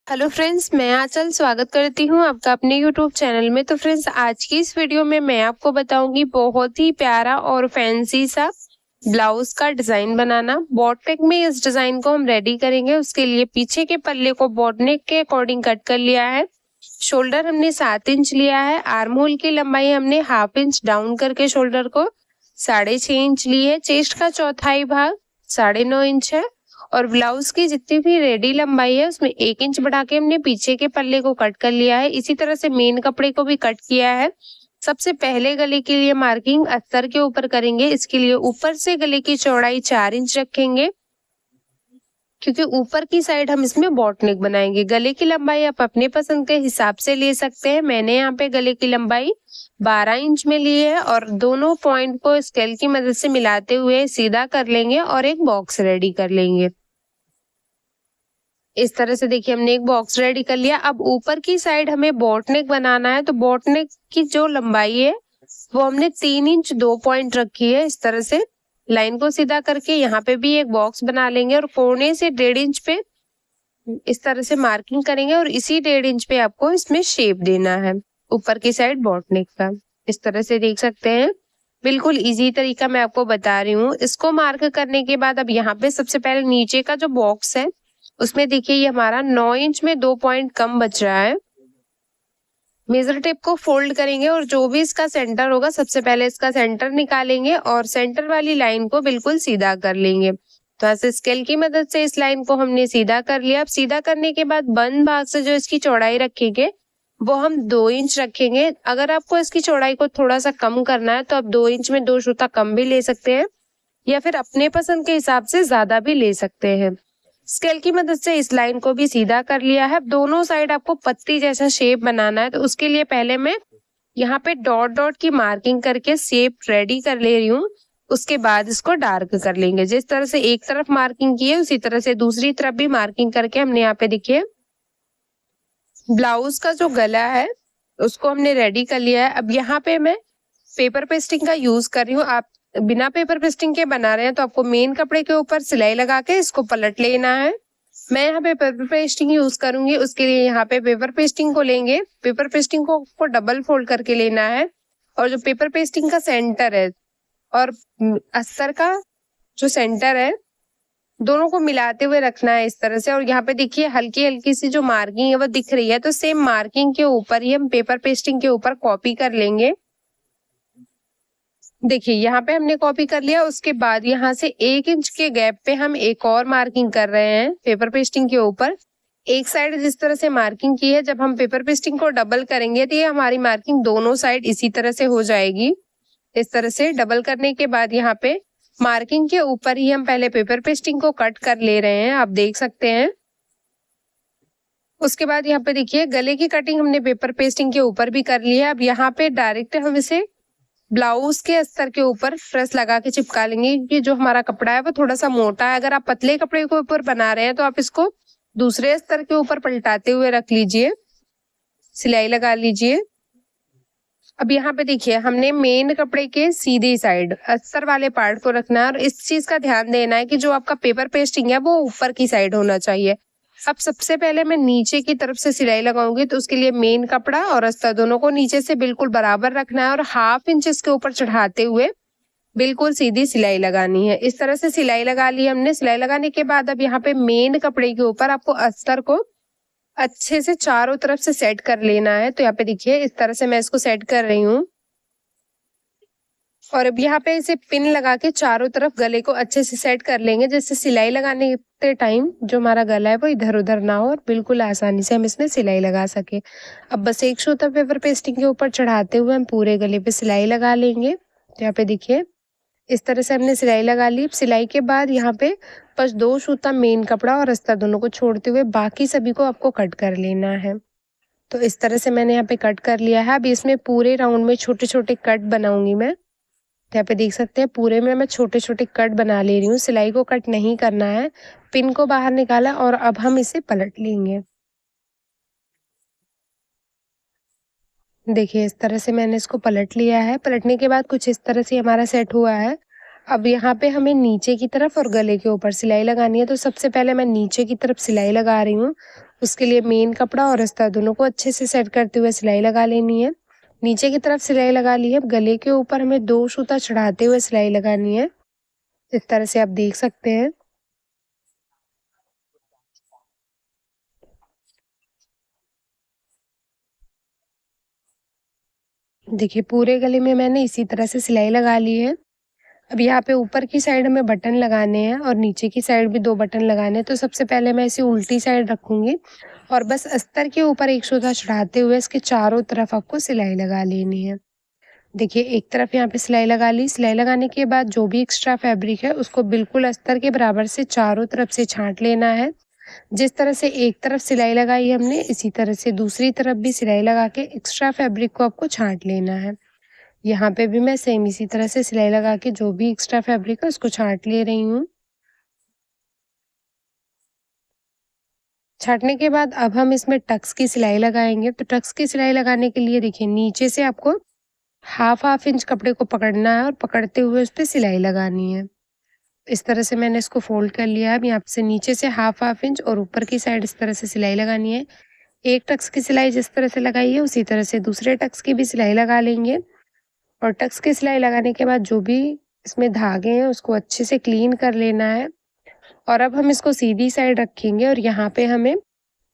Hello friends, मैं आंचल स्वागत करती हूँ आपका अपने यूट्यूब चैनल में। तो फ्रेंड्स, आज की इस वीडियो में मैं आपको बताऊंगी बहुत ही प्यारा और फैंसी सा ब्लाउज का डिजाइन बनाना। बॉट नेक में इस डिजाइन को हम रेडी करेंगे। उसके लिए पीछे के पल्ले को बॉट नेक के अकॉर्डिंग कट कर लिया है। शोल्डर हमने 7 इंच लिया है। आर्म होल की लंबाई हमने ½ इंच डाउन करके शोल्डर को 6.5 इंच ली है। चेस्ट का चौथाई भाग 9.5 इंच है और ब्लाउज की जितनी भी रेडी लंबाई है उसमें 1 इंच बढ़ा के हमने पीछे के पल्ले को कट कर लिया है। इसी तरह से मेन कपड़े को भी कट किया है। सबसे पहले गले के लिए मार्किंग अस्तर के ऊपर करेंगे। इसके लिए ऊपर से गले की चौड़ाई 4 इंच रखेंगे, क्योंकि ऊपर की साइड हम इसमें बॉट नेक बनाएंगे। गले की लंबाई आप अपने पसंद के हिसाब से ले सकते हैं। मैंने यहाँ पे गले की लंबाई 12 इंच में ली है और दोनों पॉइंट को स्केल की मदद से मिलाते हुए सीधा कर लेंगे और एक बॉक्स रेडी कर लेंगे। इस तरह से देखिए हमने एक बॉक्स रेडी कर लिया। अब ऊपर की साइड हमें बॉट नेक बनाना है, तो बॉट नेक की जो लंबाई है वो हमने 3 इंच 2 पॉइंट रखी है। इस तरह से लाइन को सीधा करके यहाँ पे भी एक बॉक्स बना लेंगे और कोने से 1.5 इंच पे इस तरह से मार्किंग करेंगे और इसी 1.5 इंच पे आपको इसमें शेप देना है ऊपर की साइड बॉट नेक का। इस तरह से देख सकते हैं, बिल्कुल इजी तरीका मैं आपको बता रही हूँ। इसको मार्क करने के बाद अब यहाँ पे सबसे पहले नीचे का जो बॉक्स है उसमें देखिए ये हमारा 9 इंच में 2 पॉइंट कम बच रहा है। मेजर टेप को फोल्ड करेंगे और जो भी इसका सेंटर होगा सबसे पहले इसका सेंटर निकालेंगे और सेंटर वाली लाइन को बिल्कुल सीधा कर लेंगे। तो ऐसे स्केल की मदद से इस लाइन को हमने सीधा कर लिया। अब सीधा करने के बाद बंद भाग से जो इसकी चौड़ाई रखेंगे वो हम 2 इंच रखेंगे। अगर आपको इसकी चौड़ाई को थोड़ा सा कम करना है तो आप 2 इंच में 2 सूता कम भी ले सकते हैं या फिर अपने पसंद के हिसाब से ज्यादा भी ले सकते हैं। स्केल की मदद से इस लाइन को भी सीधा कर लिया है। दोनों साइड आपको पत्ती जैसा शेप बनाना है, तो उसके लिए पहले मैं यहाँ पे डॉट डॉट की मार्किंग करके शेप रेडी कर ले रही हूँ। उसके बाद इसको डार्क कर लेंगे। जिस तरह से एक तरफ मार्किंग की है उसी तरह से दूसरी तरफ भी मार्किंग करके हमने यहाँ पे देखिए ब्लाउज का जो गला है उसको हमने रेडी कर लिया है। अब यहाँ पे मैं पेपर पेस्टिंग का यूज कर रही हूँ। आप बिना पेपर पेस्टिंग के बना रहे हैं तो आपको मेन कपड़े के ऊपर सिलाई लगा के इसको पलट लेना है। मैं यहाँ पे पेपर पेस्टिंग यूज करूंगी। उसके लिए यहाँ पे पेपर पेस्टिंग को लेंगे। पेपर पेस्टिंग को डबल फोल्ड करके लेना है और जो पेपर पेस्टिंग का सेंटर है और अस्तर का जो सेंटर है दोनों को मिलाते हुए रखना है इस तरह से। और यहाँ पे देखिए हल्की हल्की सी जो मार्किंग है वो दिख रही है, तो सेम मार्किंग के ऊपर ही हम पेपर पेस्टिंग के ऊपर कॉपी कर लेंगे। देखिए यहाँ पे हमने कॉपी कर लिया। उसके बाद यहाँ से 1 इंच के गैप पे हम एक और मार्किंग कर रहे हैं पेपर पेस्टिंग के ऊपर। एक साइड जिस तरह से मार्किंग की है, जब हम पेपर पेस्टिंग को डबल करेंगे तो ये हमारी मार्किंग दोनों साइड इसी तरह से हो जाएगी। इस तरह से डबल करने के बाद यहाँ पे मार्किंग के ऊपर ही हम पहले पेपर पेस्टिंग को कट कर ले रहे हैं, आप देख सकते हैं। उसके बाद यहाँ पे देखिए गले की कटिंग हमने पेपर पेस्टिंग के ऊपर भी कर ली है। अब यहाँ पे डायरेक्ट हम इसे ब्लाउज के अस्तर के ऊपर प्रेस लगा के चिपका लेंगे, क्योंकि जो हमारा कपड़ा है वो थोड़ा सा मोटा है। अगर आप पतले कपड़े के ऊपर बना रहे हैं तो आप इसको दूसरे अस्तर के ऊपर पलटाते हुए रख लीजिए, सिलाई लगा लीजिए। अब यहाँ पे देखिए हमने मेन कपड़े के सीधी साइड अस्तर वाले पार्ट को रखना है और इस चीज का ध्यान देना है कि जो आपका पेपर पेस्टिंग है वो ऊपर की साइड होना चाहिए। अब सबसे पहले मैं नीचे की तरफ से सिलाई लगाऊंगी, तो उसके लिए मेन कपड़ा और अस्तर दोनों को नीचे से बिल्कुल बराबर रखना है और ½ इंच इसके ऊपर चढ़ाते हुए बिल्कुल सीधी सिलाई लगानी है। इस तरह से सिलाई लगा ली हमने। सिलाई लगाने के बाद अब यहाँ पे मेन कपड़े के ऊपर आपको अस्तर को अच्छे से चारों तरफ से सेट कर लेना है। तो यहाँ पे देखिए इस तरह से मैं इसको सेट कर रही हूँ और अब यहाँ पे इसे पिन लगा के चारों तरफ गले को अच्छे से सेट कर लेंगे, जिससे सिलाई लगाने के टाइम जो हमारा गला है वो इधर उधर ना हो और बिल्कुल आसानी से हम इसमें सिलाई लगा सके। अब बस एक सूता पेपर पेस्टिंग के ऊपर चढ़ाते हुए हम पूरे गले पे सिलाई लगा लेंगे। तो यहाँ पे देखिए इस तरह से हमने सिलाई लगा ली। सिलाई के बाद यहाँ पे बस 2 सूता मेन कपड़ा और अस्तर दोनों को छोड़ते हुए बाकी सभी को आपको कट कर लेना है। तो इस तरह से मैंने यहाँ पे कट कर लिया है। अब इसमें पूरे राउंड में छोटे छोटे कट बनाऊंगी मैं। यहाँ पे देख सकते हैं पूरे में मैं छोटे छोटे कट बना ले रही हूँ। सिलाई को कट नहीं करना है। पिन को बाहर निकाला और अब हम इसे पलट लेंगे। देखिए इस तरह से मैंने इसको पलट लिया है। पलटने के बाद कुछ इस तरह से हमारा सेट हुआ है। अब यहाँ पे हमें नीचे की तरफ और गले के ऊपर सिलाई लगानी है। तो सबसे पहले मैं नीचे की तरफ सिलाई लगा रही हूँ। उसके लिए मेन कपड़ा और अस्तर दोनों को अच्छे से सेट करते हुए सिलाई लगा लेनी है। नीचे की तरफ सिलाई लगा ली है। अब गले के ऊपर हमें 2 सूता चढ़ाते हुए सिलाई लगानी है। इस तरह से आप देख सकते हैं। देखिए पूरे गले में मैंने इसी तरह से सिलाई लगा ली है। अब यहाँ पे ऊपर की साइड हमें बटन लगाने हैं और नीचे की साइड भी 2 बटन लगाने हैं। तो सबसे पहले मैं इसे उल्टी साइड रखूंगी और बस अस्तर के ऊपर 1 सूता चढ़ाते हुए इसके चारों तरफ आपको सिलाई लगा लेनी है। देखिए एक तरफ यहाँ पे सिलाई लगा ली। सिलाई लगाने के बाद जो भी एक्स्ट्रा फैब्रिक है उसको बिल्कुल अस्तर के बराबर से चारों तरफ से छांट लेना है। जिस तरह से एक तरफ सिलाई लगाई हमने, इसी तरह से दूसरी तरफ भी सिलाई लगा के एक्स्ट्रा फैब्रिक को आपको छांट लेना है। यहाँ पे भी मैं सेम इसी तरह से सिलाई लगा के जो भी एक्स्ट्रा फैब्रिक है उसको छांट ले रही हूँ। छांटने के बाद अब हम इसमें टक्स की सिलाई लगाएंगे। तो टक्स की सिलाई लगाने के लिए देखिए नीचे से आपको हाफ इंच कपड़े को पकड़ना है और पकड़ते हुए उस पर सिलाई लगानी है। इस तरह से मैंने इसको फोल्ड कर लिया है। अब यहाँ से नीचे से हाफ इंच और ऊपर की साइड इस तरह से सिलाई लगानी है। एक टक्स की सिलाई जिस तरह से लगाई है उसी तरह से दूसरे टक्स की भी सिलाई लगा लेंगे। और टक्स की सिलाई लगाने के बाद जो भी इसमें धागे हैं उसको अच्छे से क्लीन कर लेना है। और अब हम इसको सीधी साइड रखेंगे और यहाँ पे हमें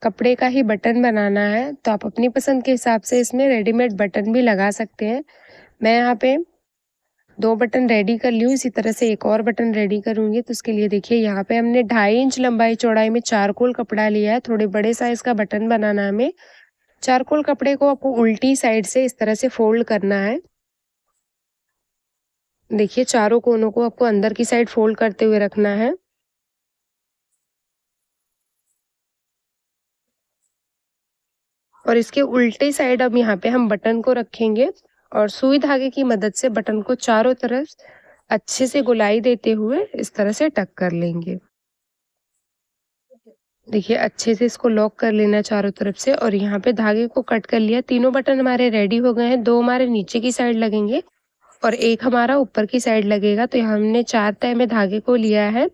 कपड़े का ही बटन बनाना है। तो आप अपनी पसंद के हिसाब से इसमें रेडीमेड बटन भी लगा सकते हैं। मैं यहाँ पे 2 बटन रेडी कर ली हूँ। इसी तरह से एक और बटन रेडी करूंगी। तो उसके लिए देखिए यहाँ पे हमने 2.5 इंच लंबाई चौड़ाई में चारकोल कपड़ा लिया है। थोड़े बड़े साइज का बटन बनाना है हमें। चारकोल कपड़े को आपको उल्टी साइड से इस तरह से फोल्ड करना है। देखिए चारों कोनों को आपको अंदर की साइड फोल्ड करते हुए रखना है। और इसके उल्टे साइड अब यहाँ पे हम बटन को रखेंगे और सुई धागे की मदद से बटन को चारों तरफ अच्छे से गोलाई देते हुए इस तरह से टक कर लेंगे। देखिए अच्छे से इसको लॉक कर लेना चारों तरफ से। और यहाँ पे धागे को कट कर लिया। तीनों बटन हमारे रेडी हो गए हैं। 2 हमारे नीचे की साइड लगेंगे और एक हमारा ऊपर की साइड लगेगा। तो यहाँ हमने 4 तह में धागे को लिया है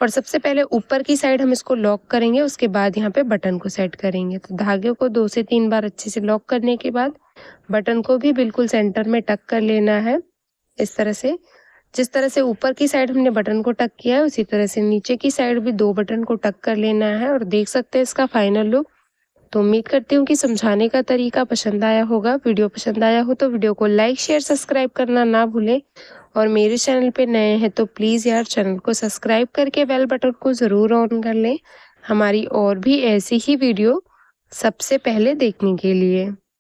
और सबसे पहले ऊपर की साइड हम इसको लॉक करेंगे। उसके बाद यहाँ पे बटन को सेट करेंगे। तो धागे को 2 से 3 बार अच्छे से लॉक करने के बाद बटन को भी बिल्कुल सेंटर में टक कर लेना है। इस तरह से जिस तरह से ऊपर की साइड हमने बटन को टक किया है उसी तरह से नीचे की साइड भी 2 बटन को टक कर लेना है। और देख सकते हैं इसका फाइनल लुक। तो उम्मीद करती हूँ कि समझाने का तरीका पसंद आया होगा। वीडियो पसंद आया हो तो वीडियो को लाइक शेयर सब्सक्राइब करना ना भूलें। और मेरे चैनल पे नए हैं तो प्लीज़ यार चैनल को सब्सक्राइब करके बेल बटन को ज़रूर ऑन कर लें हमारी और भी ऐसी ही वीडियो सबसे पहले देखने के लिए।